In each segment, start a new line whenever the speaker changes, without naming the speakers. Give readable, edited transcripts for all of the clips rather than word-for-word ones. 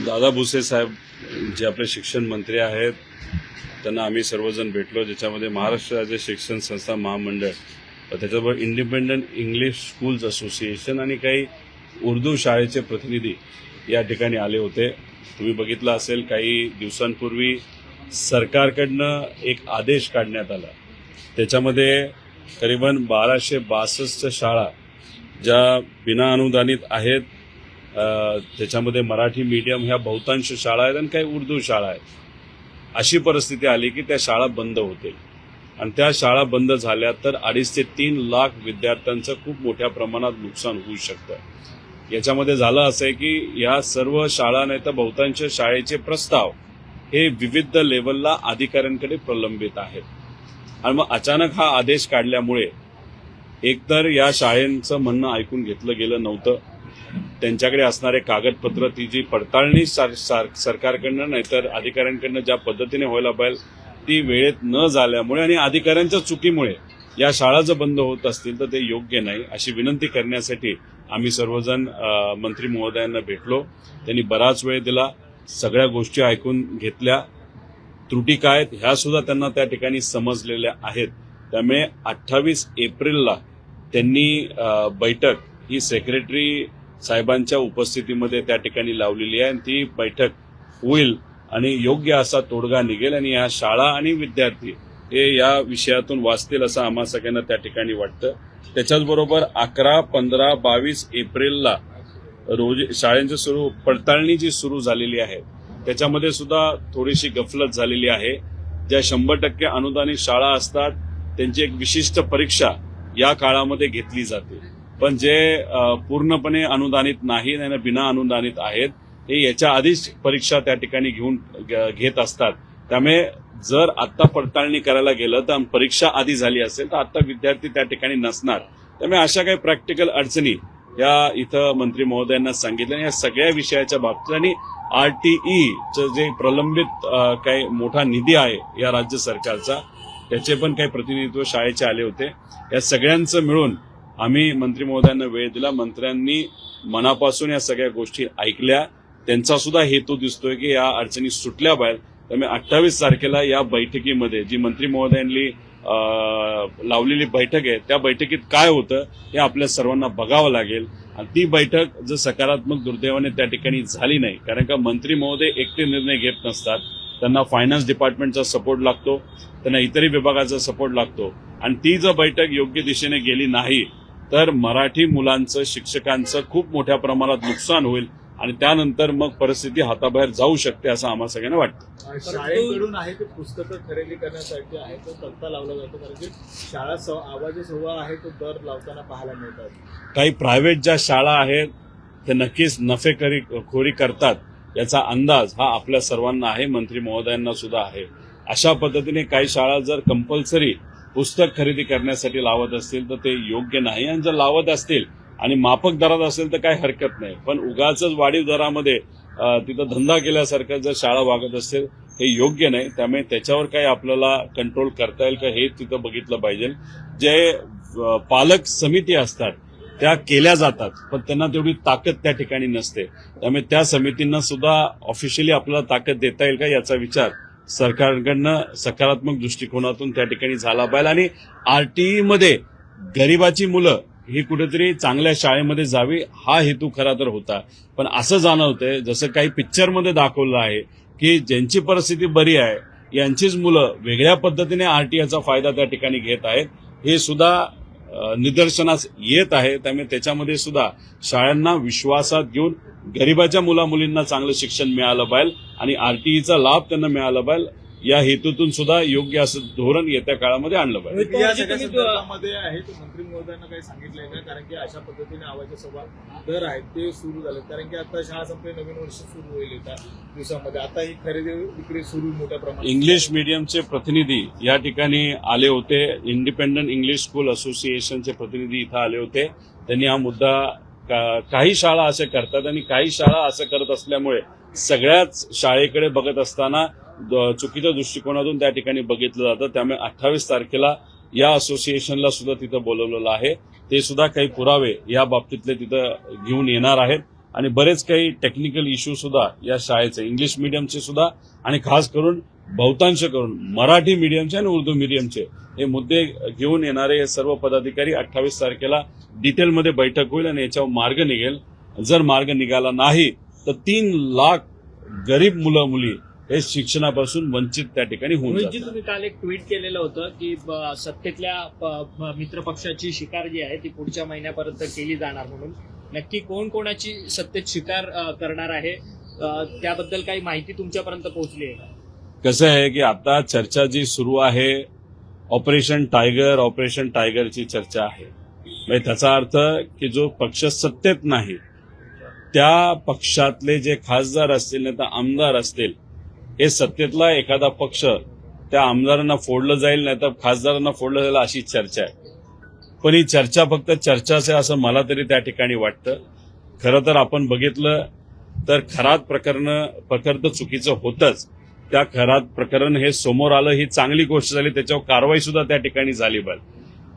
दादा भुसे साहेब जे आपले शिक्षण मंत्री आहेत त्यांना आम्ही सर्वजण भेटलो, ज्याच्यामध्ये महाराष्ट्र राज्य शिक्षण संस्था महामंडळ, त्याच्याबरोबर इंडिपेंडंट इंग्लिश स्कूल्स असोसिएशन आणि काही उर्दू शाळेचे प्रतिनिधी या ठिकाणी आले होते. तुम्ही बघितलं असेल, काही दिवसांपूर्वी सरकारकडनं एक आदेश काढण्यात आला. त्याच्यामध्ये करीबन 1262 शाळा ज्या बिना अनुदानित आहेत, त्याच्यामध्ये मराठी मीडियम ह्या बहुतांश शाळा आहेत आणि काही उर्दू शाळा आहेत. अशी परिस्थिती आली की त्या शाळा बंद होतील आणि त्या शाळा बंद झाल्या तर 2.5 ते 3 लाख विद्यार्थ्यांचं खूप मोठ्या प्रमाणात नुकसान होऊ शकतं. याच्यामध्ये झालं असं आहे की या सर्व शाळा नाही तर बहुतांश शाळेचे प्रस्ताव हे विविध लेवलला अधिकाऱ्यांकडे प्रलंबित आहेत. आणि मग अचानक हा आदेश काढल्यामुळे एकतर या शाळेंचं म्हणणं ऐकून घेतलं गेलं नव्हतं. त्यांच्याकडे असणारे कागदपत्र, ती जी पडताळणी सरकारकडनं नाहीतर अधिकाऱ्यांकडनं ज्या पद्धतीने व्हायला पाहिजे ती वेळेत न झाल्यामुळे आणि अधिकाऱ्यांच्या चुकीमुळे या शाळा जर बंद होत असतील तर ते योग्य नाही, अशी विनंती करण्यासाठी आम्ही सर्वजण मंत्री महोदयांना भेटलो. त्यांनी बराच वेळ दिला, सगळ्या गोष्टी ऐकून घेतल्या. त्रुटी काय आहेत ह्या सुद्धा त्यांना त्या ठिकाणी समजलेल्या आहेत. त्यामुळे 28 एप्रिलला त्यांनी बैठक ही सेक्रेटरी साहेबांच्या उपस्थितीमध्ये त्या ठिकाणी लावलेली आहे आणि ती बैठक होईल आणि योग्य असा तोडगा निघेल आणि या शाळा आणि विद्यार्थी हे या विषयातून वाचतील असं आम्हा सगळ्यांना त्या ठिकाणी वाटतं. त्याच्याचबरोबर 11, 15, 22 एप्रिलला रोजी शाळेंची पडताळणी जी सुरू झालेली आहे त्याच्यामध्ये सुद्धा थोडीशी गफलत झालेली आहे. ज्या 100% अनुदानित शाळा असतात त्यांची एक विशिष्ट परीक्षा या काळामध्ये घेतली जाते, पण जे पूर्णपणे अनुदानित नाही आणि बिना अनुदानित आहेत हे याच्या आधीच परीक्षा त्या ठिकाणी घेत असतात. त्यामुळे जर आता पडताळणी करायला गेलं तर परीक्षा आधी झाली असेल तर आता विद्यार्थी त्या ठिकाणी नसणार. त्यामुळे अशा काही प्रॅक्टिकल अडचणी या इथं मंत्री महोदयांना सांगितलं. या सगळ्या विषयाच्या बाबतीत आणि RTEचं जे प्रलंबित काही मोठा निधी आहे या राज्य सरकारचा, त्याचे पण काही प्रतिनिधित्व शाळेचे आले होते. या सगळ्यांचं मिळून आम्ही मंत्री महोदयांना वेळ दिला. मंत्र्यांनी मनापासून या सगळ्या गोष्टी ऐकल्या. त्यांचा सुद्धा हेतू दिसतोय की या अडचणी सुटल्या पाहिजे. त्यामुळे 28 तारखेला या बैठकीमध्ये जी मंत्री महोदयांनी लावलेली बैठक आहे त्या बैठकीत काय होतं हे आपल्या सर्वांना बघावं लागेल. आणि ती बैठक जर सकारात्मक दुर्दैवाने त्या ठिकाणी झाली नाही, कारण का मंत्री महोदय एकटे निर्णय घेत नसतात, त्यांना फायनान्स डिपार्टमेंटचा सपोर्ट लागतो, त्यांना इतरही विभागाचा सपोर्ट लागतो. आणि ती जर बैठक योग्य दिशेने गेली नाही तर मराठी मुलांचं, शिक्षकांचं खूप मोठ्या प्रमाणात नुकसान होईल आणि त्यानंतर मग परिस्थिती हाताबाहेर जाऊ शकते असं आम्हाला सगळ्यांना वाटतं.
शाळेकडून आहे ते पुस्तकं खरेदी करण्यासाठी आहे तो तक्ता लावला जातो, कारण की शाळा आवाजी सव्वा आहे तो दर लावताना पाहायला मिळतात.
काही प्रायव्हेट ज्या शाळा आहेत ते नक्कीच नफेखोरी करतात याचा अंदाज हा आपल्या सर्वांना आहे, मंत्री महोदयांना सुद्धा आहे. अशा पद्धतीने काही शाळा जर कंपल्सरी पुस्तक खरेदी करण्यासाठी लावत असतील तर ते योग्य नाही. आणि जर लावत असतील आणि माफक दरात असेल तर काही हरकत नाही, पण उगाच वाढीव दरामध्ये तिथं धंदा केल्यासारखं जर शाळा वागत असेल हे योग्य नाही. त्यामुळे त्याच्यावर काही आपल्याला कंट्रोल करता येईल का हे तिथं बघितलं पाहिजे. जे पालक समिती असतात त्या केल्या जातात, पण त्यांना तेवढी ताकद त्या ठिकाणी नसते. त्यामुळे त्या समितींना सुद्धा ऑफिशियली आपल्याला ताकद देता येईल का याचा विचार सरकारकडनं सकारात्मक दृष्टिकोनातून त्या ठिकाणी झाला पाहिजे. आणि RTEमध्ये गरिबाची मुलं ही कुठेतरी चांगल्या शाळेमध्ये जावी हा हेतू खरा तर होता, पण असं जाणवतंय जसं काही पिक्चरमध्ये दाखवलं आहे की ज्यांची परिस्थिती बरी आहे यांचीच मुलं वेगळ्या पद्धतीने RTEचा फायदा त्या ठिकाणी घेत आहेत, हे सुद्धा निदर्शनास येत आहे. त्यामुळे त्याच्यामध्ये सुद्धा शाळांना विश्वासात घेऊन गरिबाच्या मुलामुलींना चांगलं शिक्षण मिळालं पाहिजे आणि RTEचा लाभ त्यांना मिळाला पाहिजे या हेतूतून सुद्धा योग्य असं धोरण येत्या काळामध्ये आणलं पाहिजे.
या सगळ्या संदर्भामध्ये आहे तो मंत्री महोदयांना काही सांगितलंय का, कारण की अशा पद्धतीने आवाजी सव्वा दर आहेत ते सुरू झाले, कारण की आता शाळा संपली, नवीन वर्ष सुरू होईल एका दिवसामध्ये. आता ही खरेदी विक्री सुरू मोठ्या प्रमाणात.
इंग्लिश मीडियमचे प्रतिनिधी या ठिकाणी आले होते, इंडिपेंडंट इंग्लिश स्कूल असोसिएशनचे प्रतिनिधी इथं आले होते. त्यांनी हा मुद्दा काही शाळा असे करतात आणि काही शाळा असं करत असल्यामुळे सगळ्याच शाळेकडे बघत असताना चुकीच्या दृष्टिकोनातून त्या ठिकाणी बघितलं जातं. त्यामुळे 28 तारखेला या असोसिएशनला सुद्धा तिथं बोलवलेलं आहे. ते सुद्धा काही पुरावे या बाबतीतले तिथं घेऊन येणार आहेत आणि बरेच काही टेक्निकल इश्यू सुद्धा या शाळेचे इंग्लिश मीडियमचे सुद्धा आणि खास करून बहुतांश करून मराठी मीडियमचे आणि उर्दू मीडियमचे हे मुद्दे घेऊन येणारे हे सर्व पदाधिकारी 28 तारखेला डिटेलमध्ये बैठक होईल आणि याच्यावर मार्ग निघेल. जर मार्ग निघाला नाही तर 3 लाख गरीब मुलं मुली हे शिक्षणापासून वंचित त्या ठिकाणी होऊन
रोहितजी,
जातात.
तुम्ही काल एक ट्विट केलेलं होतं की सत्तेतल्या मित्रपक्षाची शिकार जी आहे ती पुढच्या महिन्यापर्यंत केली जाणार म्हणून. नक्की कोण कोणाची सत्तेत शिकार करणार आहे त्याबद्दल काही माहिती तुमच्यापर्यंत पोहोचली आहे का?
कसं आहे की आता चर्चा जी सुरू आहे ऑपरेशन टायगरची चर्चा आहे. म्हणजे त्याचा अर्थ की जो पक्ष सत्तेत नाही त्या पक्षातले जे खासदार असतील नाही तर आमदार असतील हे सत्तेतला एखादा पक्ष त्या आमदारांना फोडलं जाईल नाही तर खासदारांना फोडलं जाईल अशी चर्चा आहे. पण ही चर्चा फक्त चर्चाच आहे असं मला तरी त्या ठिकाणी वाटतं. खरं तर आपण बघितलं तर खरात प्रकरण तर चुकीचं होतंच. त्या खरात प्रकरण हे समोर आलं ही चांगली गोष्ट झाली, त्याच्यावर कारवाई सुद्धा त्या ठिकाणी झाली पाहिजे.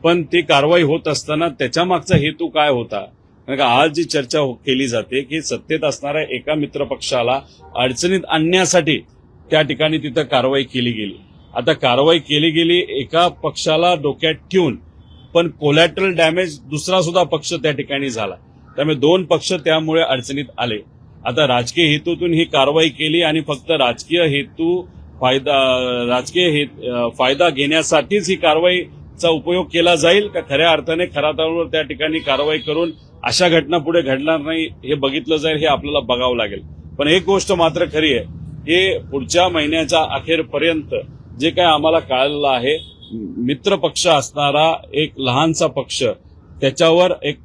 पण ती कारवाई होत असताना त्याच्या मागचा हेतू काय होता? कारण का आज जी चर्चा केली जाते की सत्तेत असणाऱ्या एका मित्रपक्षाला अडचणीत आणण्यासाठी त्या ठिकाणी तिथं कारवाई केली गेली. आता कारवाई केली गेली एका पक्षाला डोक्यात ठेवून, पण कोलॅटरल डॅमेज दुसरा सुद्धा पक्ष त्या ठिकाणी झाला. त्यामुळे 2 पक्ष त्यामुळे अडचणीत आले. आता राजकीय हेतूतून ही कारवाई केली आणि फक्त राजकीय फायदा घेण्यासाठीच ही कारवाईचा उपयोग केला जाईल का खऱ्या अर्थाने खरातावर त्या ठिकाणी कारवाई करून अशा घटना पुढे घडणार नाही हे बघितलं जाईल, हे आपल्याला बघावं लागेल. पण एक गोष्ट मात्र खरी आहे, हे पुढच्या महिन्याच्या अखेरपर्यंत जे काय आम्हाला कळालेलं आहे, मित्र पक्ष असणारा एक लहानसा पक्ष त्याच्यावर एक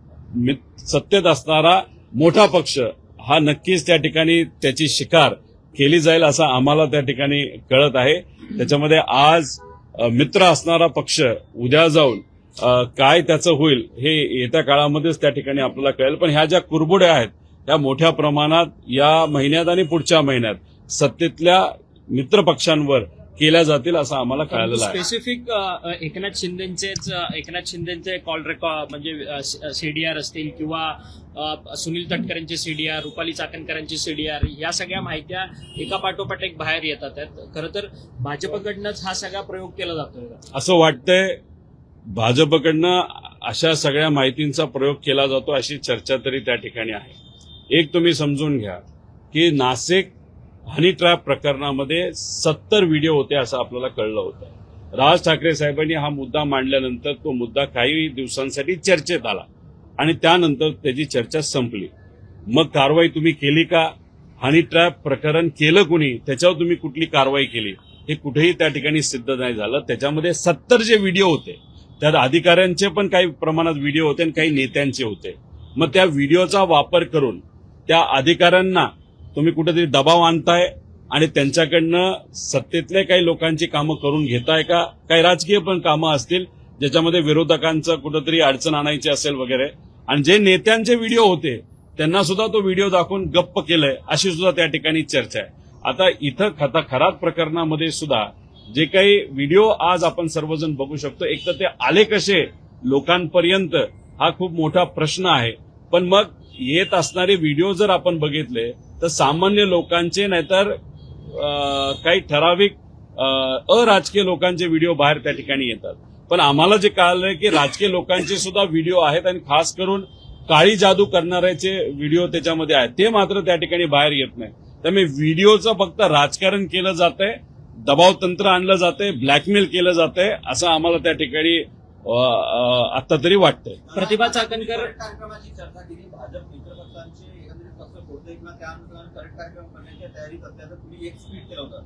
सत्तेत असणारा मोठा पक्ष हा नक्कीच त्या ठिकाणी त्याची शिकार केली जाईल असं आम्हाला त्या ठिकाणी कळत आहे. त्याच्यामध्ये आज मित्र असणारा पक्ष उद्या जाऊन काय त्याचं होईल हे येत्या काळामध्येच त्या ठिकाणी आपल्याला कळेल. पण ह्या ज्या कुरबुड्या आहेत त्या मोठ्या प्रमाणात या महिन्यात आणि पुढच्या महिन्यात सत्तेतल्या मित्रपक्षांवर केल्या जातील असं आम्हाला कळालेलं आहे.
स्पेसिफिक एकनाथ शिंदेचे कॉल रेकॉर्ड म्हणजे सीडीआर असतील किंवा सुनील तटकरेंचे सीडीआर, रुपाली चाकणकरांचे सीडीआर, या सगळ्या माहित्या एका पाठोपाठ एक बाहेर येतात आहेत. खरं तर भाजपकडनंच हा सगळा प्रयोग केला जातोय का
असं वाटतंय? भाजपकडनं अशा सगळ्या माहितींचा प्रयोग केला जातो अशी चर्चा तरी त्या ठिकाणी आहे. एक तुम्ही समजून घ्या की नाशिक हनी ट्रॅप प्रकरणामध्ये 70 व्हिडिओ होते असं आपल्याला कळलं होतं. राज ठाकरे साहेबांनी हा मुद्दा मांडल्यानंतर तो मुद्दा काही दिवसांसाठी चर्चेत आला आणि त्यानंतर त्याची चर्चा संपली. मग कारवाई तुम्ही केली का? हनी ट्रॅप प्रकरण केलं कुणी, त्याच्यावर तुम्ही कुठली कारवाई केली हे कुठेही त्या ठिकाणी सिद्ध नाही झालं. त्याच्यामध्ये 70 जे व्हिडिओ होते त्यात अधिकाऱ्यांचे पण काही प्रमाणात व्हिडिओ होते आणि काही नेत्यांचे होते. मग त्या व्हिडिओचा वापर करून त्या अधिकाऱ्यांना तुम्ही कुठेतरी दबाव आणताय आणि त्यांच्याकडनं सत्तेतल्या काही लोकांची कामं करून घेताय का? काही राजकीय पण कामं असतील ज्याच्यामध्ये विरोधकांचं कुठेतरी अडचण आणायची असेल वगैरे, आणि जे नेत्यांचे व्हिडिओ होते त्यांना सुद्धा तो व्हिडिओ दाखवून गप्प केलंय अशी सुद्धा त्या ठिकाणी चर्चा आहे. आता इथं खरात प्रकरणामध्ये सुद्धा जे काही व्हिडिओ आज आपण सर्वजण बघू शकतो, एक तर ते आले कसे लोकांपर्यंत हा खूप मोठा प्रश्न आहे. पण मग येत असणारे व्हिडिओ जर आपण बघितले तर सामान्य लोकांचे नाहीतर काही ठराविक अराजकीय लोकांचे व्हिडिओ बाहेर त्या ठिकाणी येतात. पण आम्हाला जे कळालंय की राजकीय लोकांचे सुद्धा व्हिडिओ आहेत आणि खास करून काळी जादू करणाऱ्याचे व्हिडिओ त्याच्यामध्ये आहेत, ते मात्र त्या ठिकाणी बाहेर येत नाही. त्यामुळे व्हिडिओचं फक्त राजकारण केलं जातंय, दबाव तंत्र आणलं जातंय, ब्लॅकमेल केलं जातंय असं आम्हाला त्या ठिकाणी आता तरी वाटतंय.
प्रतिभा चाकणकर
कार्यक्रमाची चर्चा केली. भाजप मित्रपक्षांचे एकंदरीत पक्ष कोणते किंवा त्यानुसार करेक्ट कार्यक्रम करण्याच्या तयारीत असल्याचं तुम्ही एक ट्विट केलं होतं.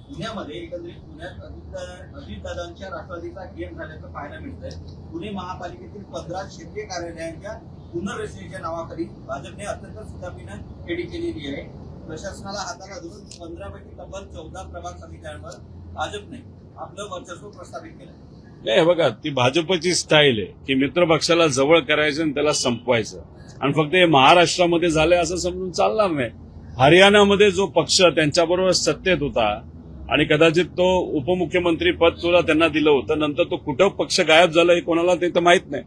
पुण्यामध्ये एकंदरीत पुण्यात अजितदादांच्या राष्ट्रवादीचा गेम झाल्याचं पाहायला मिळतंय. पुणे महापालिकेतील 15 क्षेत्रीय कार्यालयांच्या पुनर्रचनेच्या नावाखाली भाजपने अत्यंत सुतापीनं खेळी केलेली आहे. प्रशासनाला हाताला धरून 15 पैकी तब्बल 14 प्रभाग समित्यांवर भाजपने आपलं वर्चस्व प्रस्थापित केलं.
नाही बघा, ती भाजपची स्टाईल आहे की मित्रपक्षाला जवळ करायचं आणि त्याला संपवायचं, आणि फक्त हे महाराष्ट्रामध्ये झालंय असं समजून चालणार नाही. हरियाणामध्ये जो पक्ष त्यांच्याबरोबर सत्तेत होता आणि कदाचित तो उपमुख्यमंत्री पद सुद्धा त्यांना दिलं होतं. नंतर तो कुठं पक्ष गायब झाला हे कोणाला ते तर माहित नाही.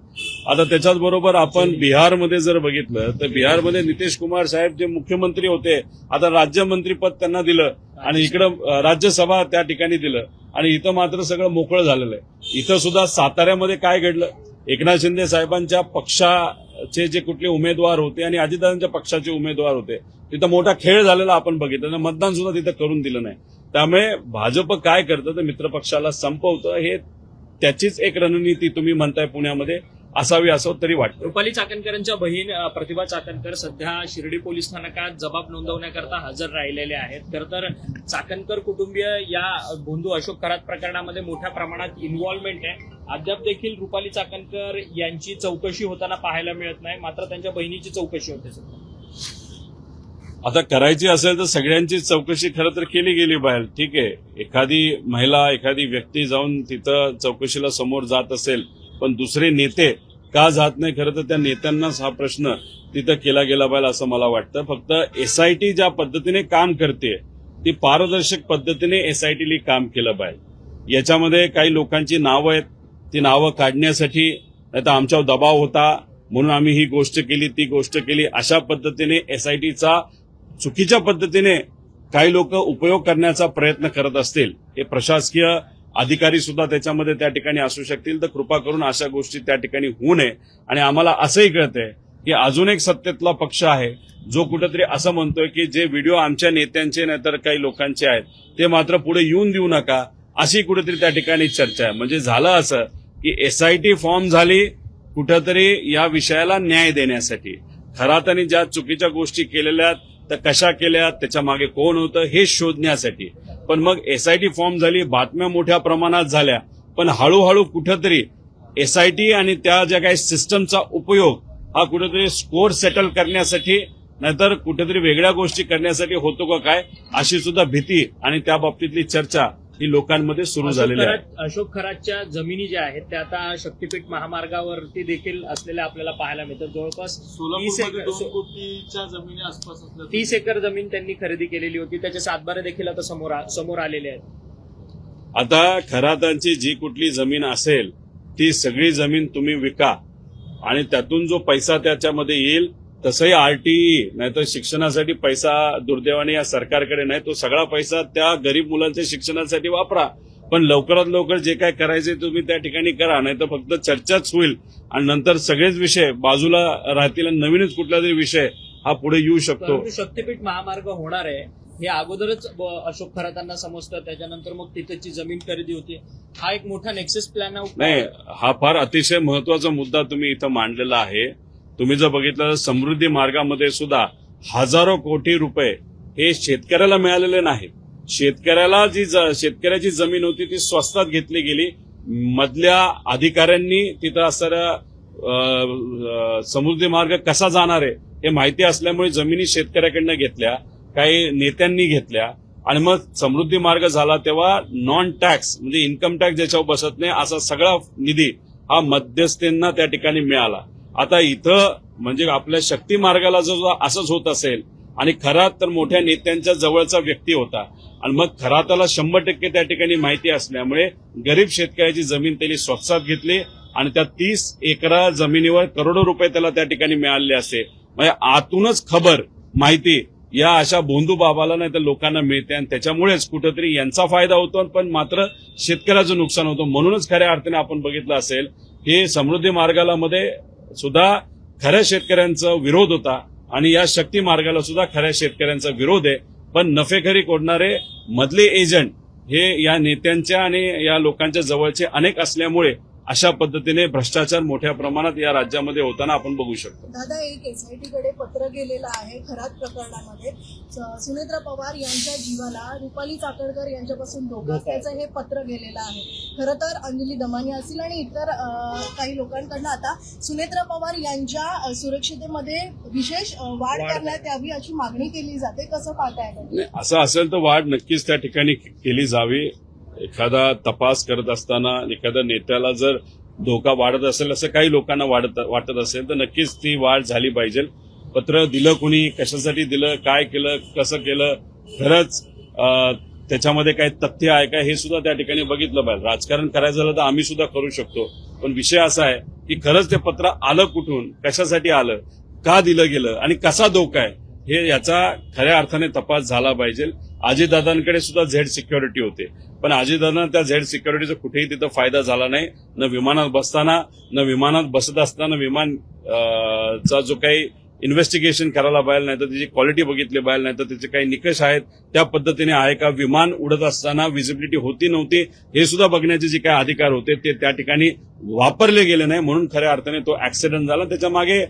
आता त्याच्याच बरोबर आपण बिहारमध्ये जर बघितलं तर बिहारमध्ये नितीश कुमार साहेब जे मुख्यमंत्री होते, आता राज्यमंत्री पद त्यांना दिलं आणि इकडं राज्यसभा त्या ठिकाणी दिलं आणि इथं मात्र सगळं मोकळं झालेलं आहे. इथं सुद्धा साताऱ्यामध्ये काय घडलं, एकनाथ शिंदे साहेबांच्या पक्षाचे जे कुठले उमेदवार होते आणि अजितदादांच्या पक्षाचे उमेदवार होते, तिथं मोठा खेळ झालेला आपण बघितलं. मतदान सुद्धा तिथं करून दिलं नाही. त्यामुळे भाजप काय करतं तर मित्रपक्षाला संपवतं. हे त्याचीच एक रणनीती तुम्ही म्हणताय पुण्यामध्ये असावी असं तरी वाटतं.
रुपाली चाकणकरांच्या बहीण प्रतिभा चाकणकर सध्या शिर्डी पोलीस स्थानकात जबाब नोंदवण्याकरता हजर राहिलेले आहेत. खरं तर चाकणकर कुटुंबीय या भोंदू अशोक खरात प्रकरणामध्ये मोठ्या प्रमाणात इन्व्हॉल्वमेंट आहे. अद्याप देखील रुपाली चाकणकर यांची चौकशी होताना पाहायला मिळत नाही, मात्र त्यांच्या बहिणीची चौकशी होते.
आता करायची असेल तर सगळ्यांची चौकशी खरं तर केली गेली बाहेर. ठीक आहे, एखादी महिला एखादी व्यक्ती जाऊन तिथं चौकशीला समोर जात असेल, पण दुसरे नेते का जात नाही, खरं तर त्या नेत्यांनाच हा प्रश्न तिथं केला गेला पाहिजे असं मला वाटतं. फक्त एसआयटी ज्या पद्धतीने काम करते ती पारदर्शक पद्धतीने एसआयटीला काम केलं पाहिजे. याच्यामध्ये काही लोकांची नावं आहेत, ती नावं काढण्यासाठी नाही तर आमच्यावर दबाव होता म्हणून आम्ही ही गोष्ट केली ती गोष्ट केली अशा पद्धतीने एसआयटीचा चुकीच्या पद्धतीने काही लोक उपयोग करण्याचा प्रयत्न करत असतील, हे प्रशासकीय अधिकारी सुद्धा त्याच्यामध्ये त्या ठिकाणी असू शकतील. तर कृपा करून अशा गोष्टी त्या ठिकाणी होऊ नये. आणि आम्हाला असंही कळतंय की अजून एक सत्तेतला पक्ष आहे जो कुठेतरी असं म्हणतोय की जे व्हिडिओ आमच्या नेत्यांचे नाहीतर काही लोकांचे आहेत ते मात्र पुढे येऊन देऊ नका, अशी कुठेतरी त्या ठिकाणी चर्चा आहे. म्हणजे झालं असं की एसआयटी फॉर्म झाली कुठेतरी या विषयाला न्याय देण्यासाठी. खरातांनी ज्या चुकीच्या गोष्टी केलेल्या तर कशा केल्या, त्याच्या मागे कोण होतं हे शोधण्यासाठी. पण मग एसआयटी फॉर्म झाली, बातम्या मोठ्या प्रमाणात झाल्या, पण हळूहळू कुठेतरी एसआयटी आणि त्या ज्या काही सिस्टमचा उपयोग हा कुठेतरी स्कोर सेटल करण्यासाठी नाहीतर कुठेतरी वेगळ्या गोष्टी करण्यासाठी होतो का काय, अशी सुद्धा भीती आणि त्या बाबतीतली चर्चा ही लोकांमध्ये सुरू झालेली आहे.
अशोक खरातच्या जमिनी ज्या आहेत त्या आता शक्तीपीठ महामार्गावरती देखील असलेल्या आपल्याला पाहायला मिळतात. जवळपास
2 कोटीच्या जमिनी आसपास असल्या
30 एकर जमीन त्यांनी खरेदी केलेली होती. त्याचे सातबारे देखील आता समोर आलेले आहेत.
आता खरातांची जी कुठली जमीन असेल ती सगळी जमीन तुम्ही विका आणि त्यातून जो पैसा त्याच्यामध्ये येईल, तसंही आरटीई नाहीतर शिक्षणासाठी पैसा दुर्दैवाने या सरकारकडे नाही, तो सगळा पैसा त्या गरीब मुलांच्या शिक्षणासाठी वापरा. पण लवकरात लवकर जे काय करायचे तुम्ही त्या ठिकाणी करा, नाही तर फक्त चर्चाच होईल आणि नंतर सगळेच विषय बाजूला राहतील आणि नवीनच कुठला तरी विषय हा पुढे येऊ शकतो.
परंतु शक्तीपीठ महामार्ग होणार आहे हे अगोदरच अशोक खरातांना समजतं, त्याच्यानंतर मग तिथेची जमीन खरेदी होती. हा एक मोठा नेक्सस प्लॅन
नाही, हा फार अतिशय महत्वाचा मुद्दा तुम्ही इथं मांडलेला आहे. तुम्ही जर बघितलं तर समृद्धी मार्गामध्ये सुद्धा हजारो कोटी रुपये हे शेतकऱ्याला मिळालेले नाहीत. शेतकऱ्याची जमीन होती ती स्वस्तात घेतली गेली. मधल्या अधिकाऱ्यांनी तिथं असणारा समृद्धी मार्ग कसा जाणार आहे हे माहिती असल्यामुळे जमिनी शेतकऱ्याकडनं घेतल्या, काही नेत्यांनी घेतल्या आणि मग समृद्धी मार्ग झाला तेव्हा नॉन टॅक्स म्हणजे इन्कम टॅक्स ज्याच्यावर बसत नाही असा सगळा निधी हा मध्यस्थींना त्या ठिकाणी मिळाला. आता इथं म्हणजे आपल्या शक्ती मार्गाला जर असंच होत असेल आणि खरात तर मोठ्या नेत्यांच्या जवळचा व्यक्ती होता आणि मग खराताला 100% त्या ठिकाणी माहिती असल्यामुळे गरीब शेतकऱ्याची जमीन त्यांनी स्वस्तात घेतली आणि त्या 30 एकर जमिनीवर करोडो रुपये त्याला त्या ठिकाणी मिळाले असे. म्हणजे आतूनच खबर माहिती या अशा भोंदू बाबाला नाही तर लोकांना मिळते आणि त्याच्यामुळेच कुठेतरी यांचा फायदा होतो पण मात्र शेतकऱ्याचं नुकसान होतं. म्हणूनच खऱ्या अर्थाने आपण बघितलं असेल की समृद्धी मार्गाला मध्ये सुद्धा खऱ्या शेतकऱ्यांचा विरोध होता आणि या शक्ती मार्गाला सुद्धा खऱ्या शेतकऱ्यांचा विरोध आहे. पण नफेखोरी कोडणारे मधले एजंट हे या नेत्यांच्या आणि या लोकांच्या जवळचे अनेक असल्यामुळे अशा पद्धतीने भ्रष्टाचार मोठ्या प्रमाणात या राज्यामध्ये होताना आपण बघू शकतो.
दादा, एक एसआयटी कडे पत्र गेलेलं आहे खरात प्रकरणामध्ये. सुनेत्रा पवार यांच्या जीवाला रुपाली चाकणकर यांच्यापासून धोका असल्याचं हे पत्र गेलेलं आहे. खरं तर अंजली दमानी असतील आणि इतर काही लोकांकडनं आता सुनेत्रा पवार यांच्या सुरक्षितेमध्ये विशेष वाढ करण्यात यावी अशी मागणी केली जाते. कसं पाहताय?
असं असेल तर वाढ नक्कीच त्या ठिकाणी केली जावी. एखादा तपास करत असताना एखाद्या नेत्याला जर धोका वाढत असेल असं काही लोकांना वाटत असेल तर नक्कीच ती वाढ झाली पाहिजे. पत्र दिलं कुणी, कशासाठी दिलं, काय केलं, कसं केलं, खरंच त्याच्यामध्ये काही तथ्य आहे का हे सुद्धा त्या ठिकाणी बघितलं पाहिजे. राजकारण करायचं झालं तर आम्ही सुद्धा करू शकतो, पण विषय असा आहे की खरंच ते पत्र आलं कुठून, कशासाठी आलं, का दिलं गेलं आणि कसा धोका आहे हे याचा खऱ्या अर्थाने तपास झाला पाहिजे. अजितदादांकडे सुद्धा झेड सिक्युरिटी होते, पण अजितदादांना त्या झेड सिक्युरिटीचा कुठेही तिथं फायदा झाला नाही. न विमानात बसताना, न विमानात बसत असताना विमान चा जो काही इन्व्हेस्टिगेशन करायला पाहिजे, नाही तर त्याची क्वालिटी बघितली पाहिजे, नाही तर त्याचे काही निकष आहेत त्या पद्धतीने आहे का, विमान उडत असताना विजिबिलिटी होती नव्हती हे सुद्धा बघण्याचे जे काही अधिकार होते ते त्या ठिकाणी वापरले गेले नाही. म्हणून खऱ्या अर्थाने तो ऍक्सिडेंट झाला. त्याच्या मागे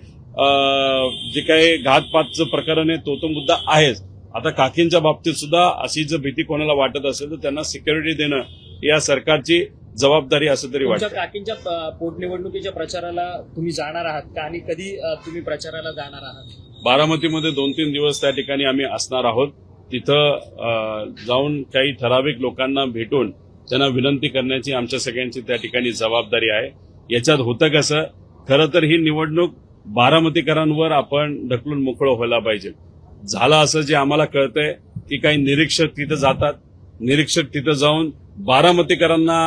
जे काही घातपातचं प्रकरण आहे तो मुद्दा आहेच. आता काकींच्या बाबतीत सुद्धा अशी जर भीती कोणाला वाटत असेल तर त्यांना सिक्युरिटी देणं या सरकारची जबाबदारी असं तरी
तुमच्या
वाटतं.
काकींच्या पोटनिवडणुकीच्या प्रचाराला तुम्ही जाणार आहात का आणि कधी तुम्ही प्रचाराला जाणार आहात?
बारामतीमध्ये 2-3 दिवस त्या ठिकाणी आम्ही असणार आहोत. तिथं जाऊन काही ठराविक लोकांना भेटून त्यांना विनंती करण्याची आमच्या सगळ्यांची त्या ठिकाणी जबाबदारी आहे. याच्यात होतं कसं, खरं तर ही निवडणूक बारामतीकरांवर आपण ढकलून मोकळं व्हायला पाहिजे. झालं असं जे आम्हाला कळतंय की काही निरीक्षक तिथं जातात, निरीक्षक तिथं जाऊन बारामतीकरांना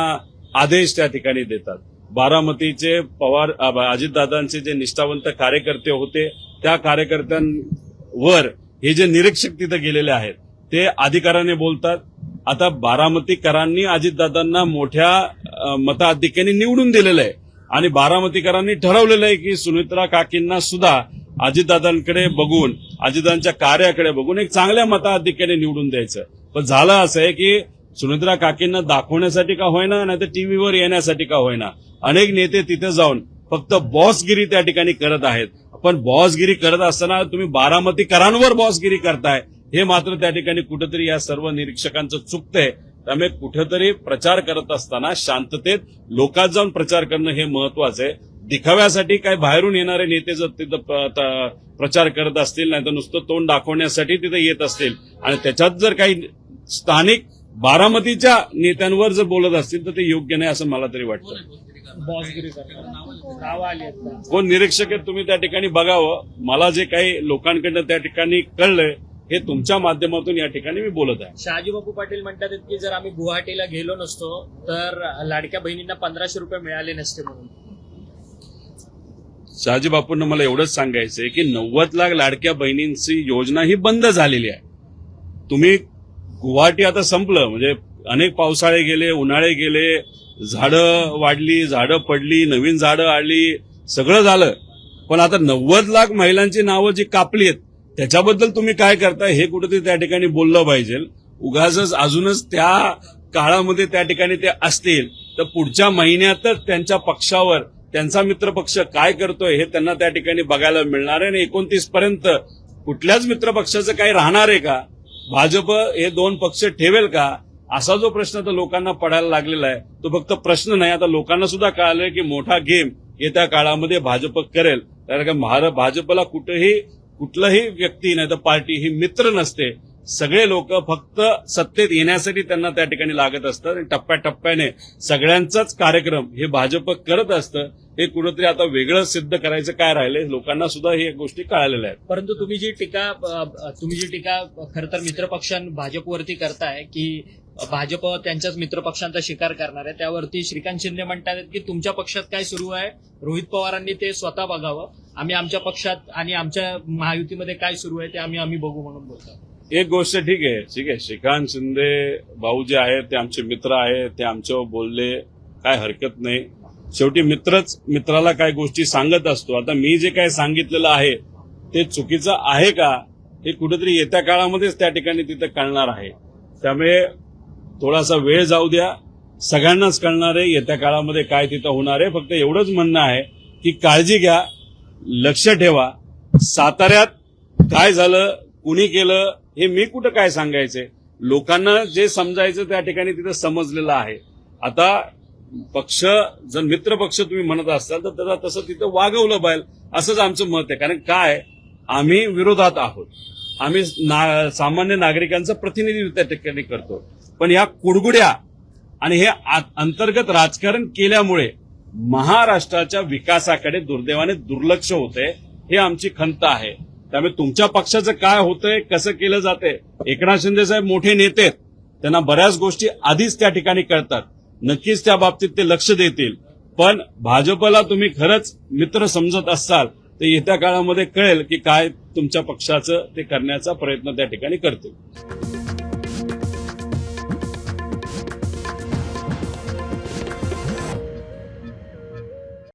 आदेश त्या ठिकाणी देतात. बारामतीचे पवार अजितदादांचे जे निष्ठावंत कार्यकर्ते होते त्या कार्यकर्त्यांवर हे जे निरीक्षक तिथं गेलेले आहेत ते अधिकाराने बोलतात. आता बारामतीकरांनी अजितदादांना मोठ्या मताधिक्याने निवडून दिलेलं आहे आणि बारामतीकरांनी ठरवलेलं आहे की सुनेत्रा काकींना सुद्धा अजितदादांकडे बघून, अजितदादांच्या कार्याकडे बघून एक चांगल्या मताधिक्याने निवडून द्यायचं. पण झालं असं आहे की सुनेत्रा काकींना दाखवण्यासाठी का होईना, नाही तर टीव्हीवर येण्यासाठी का होईना अनेक नेते तिथे जाऊन फक्त बॉसगिरी त्या ठिकाणी करत आहेत. पण बॉसगिरी करत असताना तुम्ही बारामतीकरांवर बॉसगिरी करताय हे मात्र त्या ठिकाणी कुठेतरी या सर्व निरीक्षकांचं चुकतंय. त्यामुळे कुठेतरी प्रचार करत असताना शांततेत लोकात जाऊन प्रचार करणं हे महत्वाचं आहे. दिखाव्यासाठी काय बाहेरून येणारे नेते जर तिथं प्रचार करत असतील, नाही तर नुसतं तोंड दाखवण्यासाठी तिथे येत असतील आणि त्याच्यात जर काही स्थानिक बारामतीच्या नेत्यांवर जर बोलत असतील तर ते योग्य नाही असं मला तरी वाटतं.
बॉसगिरी करणार नावं आली आहेत का?
कोण निरीक्षक आहेत तुम्ही त्या ठिकाणी बघावं. मला जे काही लोकांकडनं त्या ठिकाणी कळलंय हे तुमच्या माध्यमातून या ठिकाणी मी बोलत आहे.
शहाजीबापू पाटील म्हणतात की जर आम्ही गुवाहाटीला गेलो नसतो तर लाडक्या बहिणींना 1500 रुपये मिळाले नसते म्हणून.
शहाजी बापूंना मला एवढंच सांगायचंय की 90 लाख लाडक्या बहिणींची योजना ही बंद झालेली आहे. तुम्ही गुवाहाटी आता संपलं, म्हणजे अनेक पावसाळे गेले, उन्हाळे गेले, झाडं वाढली, झाडं पडली, नवीन झाडं आली, सगळं झालं. पण आता 90 लाख महिलांची नावं जी कापली आहेत त्याच्याबद्दल तुम्ही काय करताय हे कुठेतरी त्या ठिकाणी बोललं पाहिजे. उगाचच अजूनच त्या काळामध्ये त्या ठिकाणी ते असतील तर पुढच्या महिन्यातच त्यांच्या पक्षावर त्यांचा मित्रपक्ष काय करतोय हे त्यांना त्या ठिकाणी बघायला मिळणार आहे. आणि 29 पर्यंत कुठल्याच मित्रपक्षाचं काही राहणार आहे का, भाजप हे 2 पक्ष ठेवेल का, असा जो प्रश्न तर लोकांना पडायला लागलेला आहे तो फक्त प्रश्न नाही, आता लोकांना सुद्धा कळालंय की मोठा गेम येत्या काळामध्ये भाजप करेल. कारण भाजपला कुठलंही व्यक्ती नाही तर पार्टी ही मित्र नसते. सगळे लोक फक्त सत्तेत येण्यासाठी त्यांना त्या ठिकाणी लागत असतात आणि टप्प्याटप्प्याने सगळ्यांचाच कार्यक्रम हे भाजप करत असतं. हे कुठेतरी आता वेगळं सिद्ध करायचं काय राहिलंय, लोकांना सुद्धा हे गोष्टी कळालेल्या आहेत.
परंतु तुम्ही जी टीका खरं तर मित्रपक्षां भाजपवरती करताय की भाजप त्यांच्याच मित्रपक्षांचा शिकार करणार आहे, त्यावरती श्रीकांत शिंदे म्हणतात की तुमच्या पक्षात काय सुरू आहे रोहित पवारांनी ते स्वतः बघावं, आम्ही आमच्या पक्षात आणि आमच्या महायुतीमध्ये काय सुरू आहे ते आम्ही बघू म्हणून बोलतो.
एक गोष्ट ठीक आहे, श्रीकांत शिंदे भाऊ जे आहेत ते आमचे मित्र आहेत, ते आमच्यावर बोलले काय हरकत नाही. शेवटी मित्रच मित्राला काय गोष्टी सांगत असतो. आता मी जे काय सांगितलेलं आहे ते चुकीचं आहे का हे कुठेतरी येत्या काळामध्येच त्या ठिकाणी तिथं कळणार आहे. त्यामुळे थोडासा वेळ जाऊ द्या, सगळ्यांनाच कळणार आहे येत्या काळामध्ये काय तिथं होणार आहे. फक्त एवढंच म्हणणं आहे की काळजी घ्या, लक्ष ठेवा. साताऱ्यात काय झालं, कुणी केलं हे मी कुठं काय सांगायचंय, लोकांना जे समजायचं त्या ठिकाणी तिथं समजलेलं आहे. आता पक्ष जर मित्र पक्ष तुम्ही म्हणत असाल तर त्याला तसं तिथं वागवलं पाहिजे असंच आमचं मत आहे. कारण काय, आम्ही विरोधात आहोत, आम्ही सामान्य नागरिकांचं प्रतिनिधित्व त्या ठिकाणी करतो. पण या कुडगुड्या आणि हे अंतर्गत राजकारण केल्यामुळे महाराष्ट्राच्या विकासाकडे दुर्दैवाने दुर्लक्ष होतंय, हे आमची खंत आहे. त्यामुळे तुमच्या पक्षाचं काय होतंय, कसं केलं जातंय, एकनाथ शिंदे साहेब मोठे नेते आहेत, त्यांना बऱ्याच गोष्टी आधीच त्या ठिकाणी कळतात. नक्कीच त्या बाबतीत ते लक्ष देतील. पण भाजपला तुम्ही खरंच मित्र समजत असाल तर येत्या काळामध्ये कळेल की काय तुमच्या पक्षाचं ते करण्याचा प्रयत्न त्या ठिकाणी करतील.